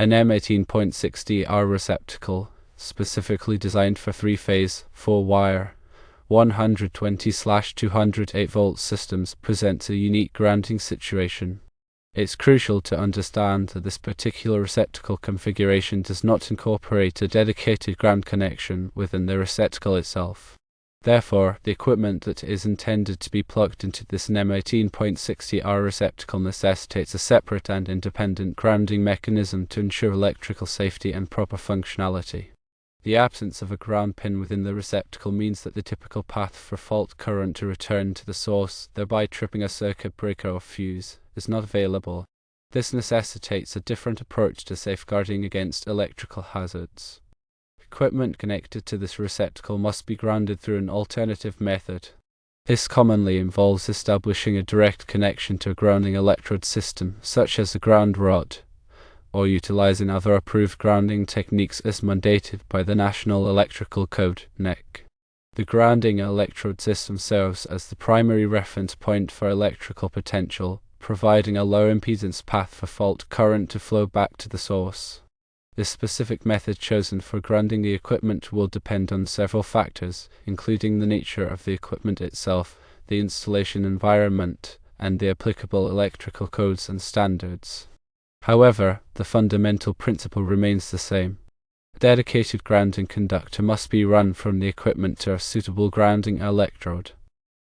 An M18.60R receptacle, specifically designed for three-phase, 4-wire, 120/208 volt systems, presents a unique grounding situation. It's crucial to understand that this particular receptacle configuration does not incorporate a dedicated ground connection within the receptacle itself. Therefore, the equipment that is intended to be plugged into this NEMA 18.60R receptacle necessitates a separate and independent grounding mechanism to ensure electrical safety and proper functionality. The absence of a ground pin within the receptacle means that the typical path for fault current to return to the source, thereby tripping a circuit breaker or fuse, is not available. This necessitates a different approach to safeguarding against electrical hazards. Equipment connected to this receptacle must be grounded through an alternative method. This commonly involves establishing a direct connection to a grounding electrode system, such as a ground rod, or utilizing other approved grounding techniques as mandated by the National Electrical Code (NEC). The grounding electrode system serves as the primary reference point for electrical potential, providing a low impedance path for fault current to flow back to the source. The specific method chosen for grounding the equipment will depend on several factors, including the nature of the equipment itself, the installation environment, and the applicable electrical codes and standards. However, the fundamental principle remains the same. A dedicated grounding conductor must be run from the equipment to a suitable grounding electrode.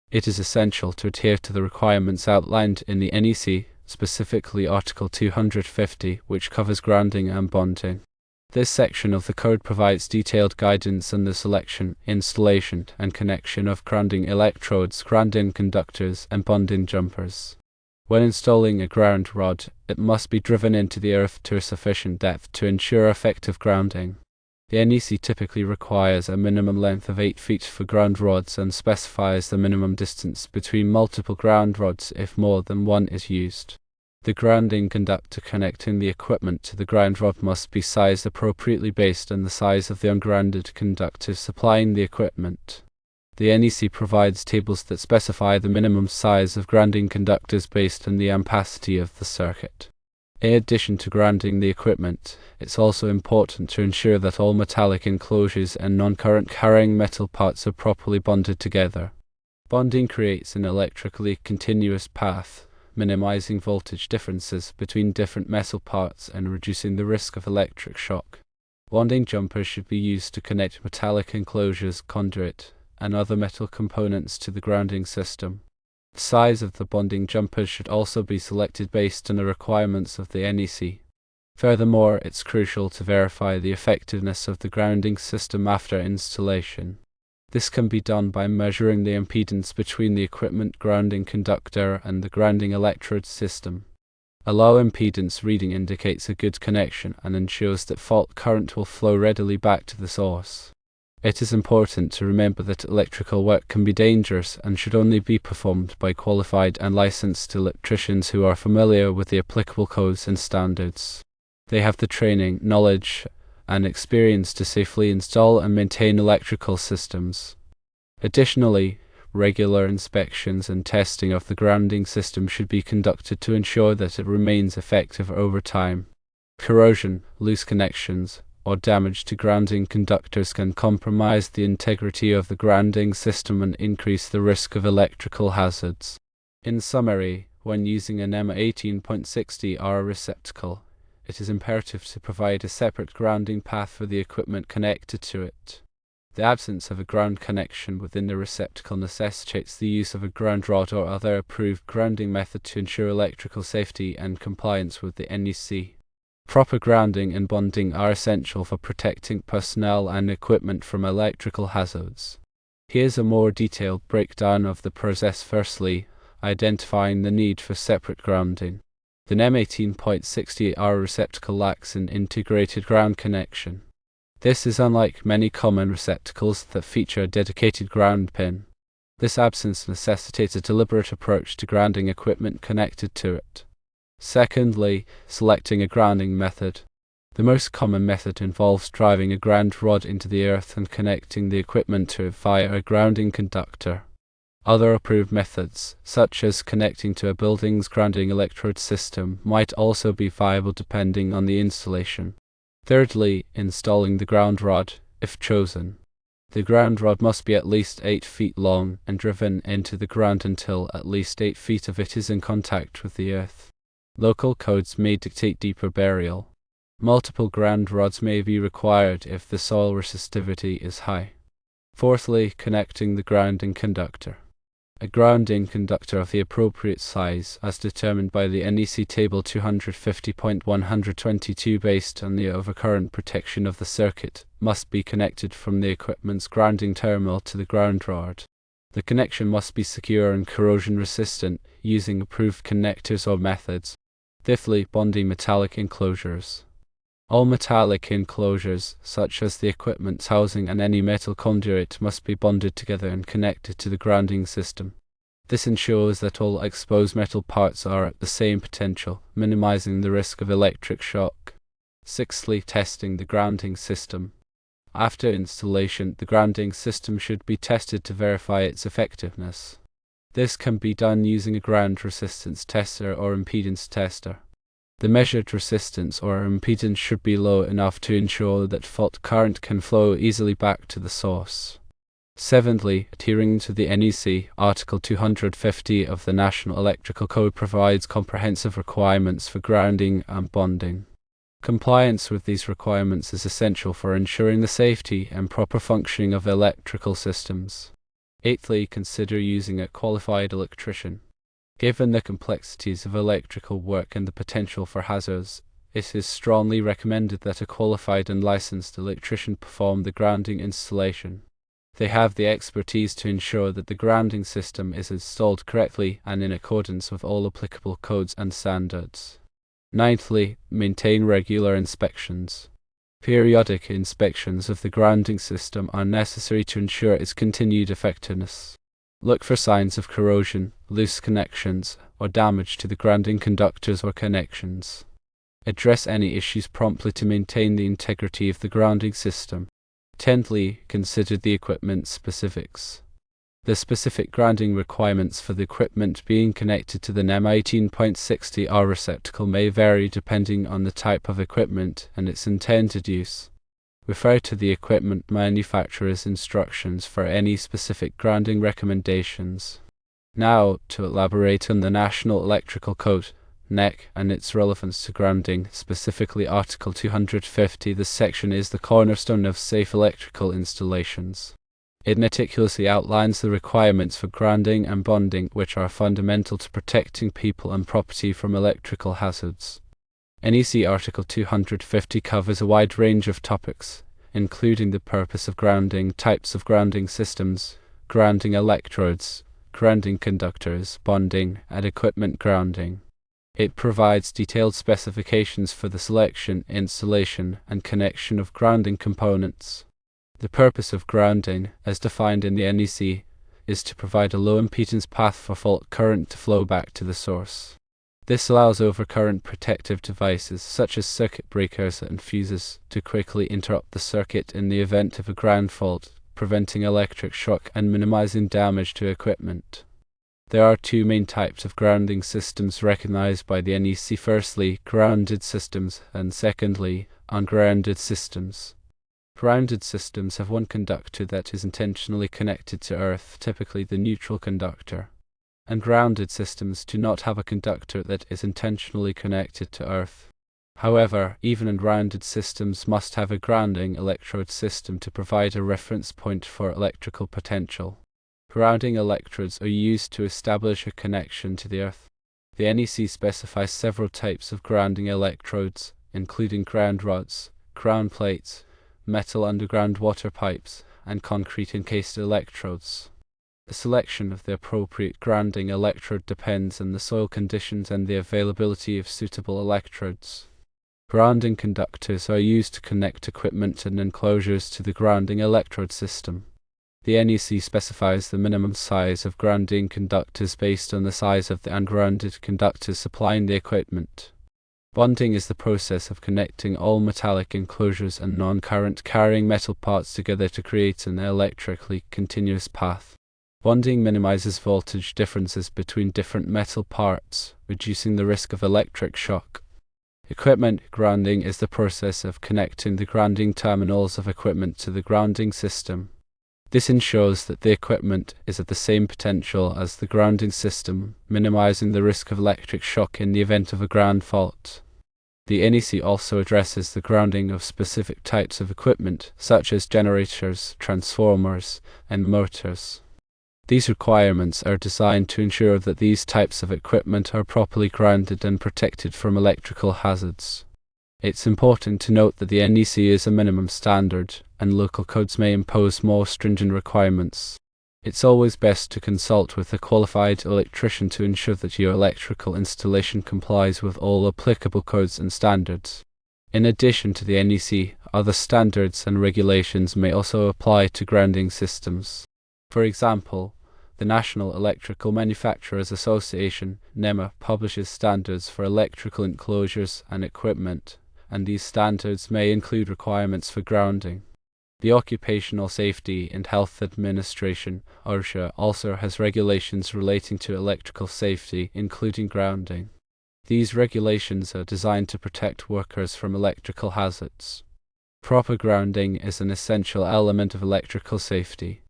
It is essential to adhere to the requirements outlined in the NEC, specifically Article 250, which covers grounding and bonding. This section of the code provides detailed guidance on the selection, installation, and connection of grounding electrodes, grounding conductors, and bonding jumpers. When installing a ground rod, it must be driven into the earth to a sufficient depth to ensure effective grounding. The NEC typically requires a minimum length of 8 feet for ground rods and specifies the minimum distance between multiple ground rods if more than one is used. The grounding conductor connecting the equipment to the ground rod must be sized appropriately based on the size of the ungrounded conductor supplying the equipment. The NEC provides tables that specify the minimum size of grounding conductors based on the ampacity of the circuit. In addition to grounding the equipment, it's also important to ensure that all metallic enclosures and non-current carrying metal parts are properly bonded together. Bonding creates an electrically continuous path, minimizing voltage differences between different metal parts and reducing the risk of electric shock. Bonding jumpers should be used to connect metallic enclosures, conduit, and other metal components to the grounding system. The size of the bonding jumpers should also be selected based on the requirements of the NEC. Furthermore, it's crucial to verify the effectiveness of the grounding system after installation. This can be done by measuring the impedance between the equipment grounding conductor and the grounding electrode system. A low impedance reading indicates a good connection and ensures that fault current will flow readily back to the source. It is important to remember that electrical work can be dangerous and should only be performed by qualified and licensed electricians who are familiar with the applicable codes and standards. They have the training, knowledge, and experience to safely install and maintain electrical systems. Additionally, regular inspections and testing of the grounding system should be conducted to ensure that it remains effective over time. Corrosion, loose connections, or damage to grounding conductors can compromise the integrity of the grounding system and increase the risk of electrical hazards. In summary, when using a NEMA 18.60R receptacle, it is imperative to provide a separate grounding path for the equipment connected to it. The absence of a ground connection within the receptacle necessitates the use of a ground rod or other approved grounding method to ensure electrical safety and compliance with the NEC. Proper grounding and bonding are essential for protecting personnel and equipment from electrical hazards. Here's a more detailed breakdown of the process. Firstly, identifying the need for separate grounding. The NEMA 18.60R receptacle lacks an integrated ground connection. This is unlike many common receptacles that feature a dedicated ground pin. This absence necessitates a deliberate approach to grounding equipment connected to it. Secondly, selecting a grounding method. The most common method involves driving a ground rod into the earth and connecting the equipment to it via a grounding conductor. Other approved methods, such as connecting to a building's grounding electrode system, might also be viable depending on the installation. Thirdly, installing the ground rod, if chosen. The ground rod must be at least 8 feet long and driven into the ground until at least 8 feet of it is in contact with the earth. Local codes may dictate deeper burial. Multiple ground rods may be required if the soil resistivity is high. Fourthly, connecting the grounding conductor. A grounding conductor of the appropriate size, as determined by the NEC Table 250.122 based on the overcurrent protection of the circuit, must be connected from the equipment's grounding terminal to the ground rod. The connection must be secure and corrosion resistant, using approved connectors or methods. Fifthly, bonding metallic enclosures. All metallic enclosures, such as the equipment's housing and any metal conduit, must be bonded together and connected to the grounding system. This ensures that all exposed metal parts are at the same potential, minimizing the risk of electric shock. Sixthly, testing the grounding system. After installation, the grounding system should be tested to verify its effectiveness. This can be done using a ground resistance tester or impedance tester. The measured resistance or impedance should be low enough to ensure that fault current can flow easily back to the source. Seventhly, adhering to the NEC, Article 250 of the National Electrical Code provides comprehensive requirements for grounding and bonding. Compliance with these requirements is essential for ensuring the safety and proper functioning of electrical systems. Eighthly, consider using a qualified electrician. Given the complexities of electrical work and the potential for hazards, it is strongly recommended that a qualified and licensed electrician perform the grounding installation. They have the expertise to ensure that the grounding system is installed correctly and in accordance with all applicable codes and standards. Ninthly, maintain regular inspections. Periodic inspections of the grounding system are necessary to ensure its continued effectiveness. Look for signs of corrosion, loose connections, or damage to the grounding conductors or connections. Address any issues promptly to maintain the integrity of the grounding system. Tenthly, consider the equipment specifics. The specific grounding requirements for the equipment being connected to the NEMA 18.60R receptacle may vary depending on the type of equipment and its intended use. Refer to the equipment manufacturer's instructions for any specific grounding recommendations. Now, to elaborate on the National Electrical Code, NEC, and its relevance to grounding, specifically Article 250, this section is the cornerstone of safe electrical installations. It meticulously outlines the requirements for grounding and bonding, which are fundamental to protecting people and property from electrical hazards. NEC Article 250 covers a wide range of topics, including the purpose of grounding, types of grounding systems, grounding electrodes, grounding conductors, bonding, and equipment grounding. It provides detailed specifications for the selection, installation, and connection of grounding components. The purpose of grounding, as defined in the NEC, is to provide a low impedance path for fault current to flow back to the source. This allows overcurrent protective devices, such as circuit breakers and fuses, to quickly interrupt the circuit in the event of a ground fault, preventing electric shock and minimizing damage to equipment. There are two main types of grounding systems recognized by the NEC: firstly, grounded systems, and secondly, ungrounded systems. Grounded systems have one conductor that is intentionally connected to earth, typically the neutral conductor. Ungrounded systems do not have a conductor that is intentionally connected to earth. However, even ungrounded systems must have a grounding electrode system to provide a reference point for electrical potential. Grounding electrodes are used to establish a connection to the earth. The NEC specifies several types of grounding electrodes, including ground rods, ground plates, metal underground water pipes, and concrete encased electrodes. The selection of the appropriate grounding electrode depends on the soil conditions and the availability of suitable electrodes. Grounding conductors are used to connect equipment and enclosures to the grounding electrode system. The NEC specifies the minimum size of grounding conductors based on the size of the ungrounded conductors supplying the equipment. Bonding is the process of connecting all metallic enclosures and non-current carrying metal parts together to create an electrically continuous path. Bonding minimizes voltage differences between different metal parts, reducing the risk of electric shock. Equipment grounding is the process of connecting the grounding terminals of equipment to the grounding system. This ensures that the equipment is at the same potential as the grounding system, minimizing the risk of electric shock in the event of a ground fault. The NEC also addresses the grounding of specific types of equipment, such as generators, transformers, and motors. These requirements are designed to ensure that these types of equipment are properly grounded and protected from electrical hazards. It's important to note that the NEC is a minimum standard, and local codes may impose more stringent requirements. It's always best to consult with a qualified electrician to ensure that your electrical installation complies with all applicable codes and standards. In addition to the NEC, other standards and regulations may also apply to grounding systems. For example, the National Electrical Manufacturers Association (NEMA) publishes standards for electrical enclosures and equipment, and these standards may include requirements for grounding. The Occupational Safety and Health Administration (OSHA) also has regulations relating to electrical safety, including grounding. These regulations are designed to protect workers from electrical hazards. Proper grounding is an essential element of electrical safety.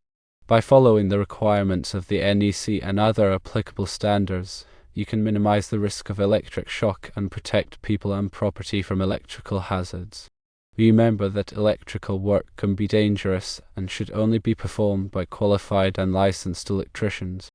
By following the requirements of the NEC and other applicable standards, you can minimize the risk of electric shock and protect people and property from electrical hazards. Remember that electrical work can be dangerous and should only be performed by qualified and licensed electricians.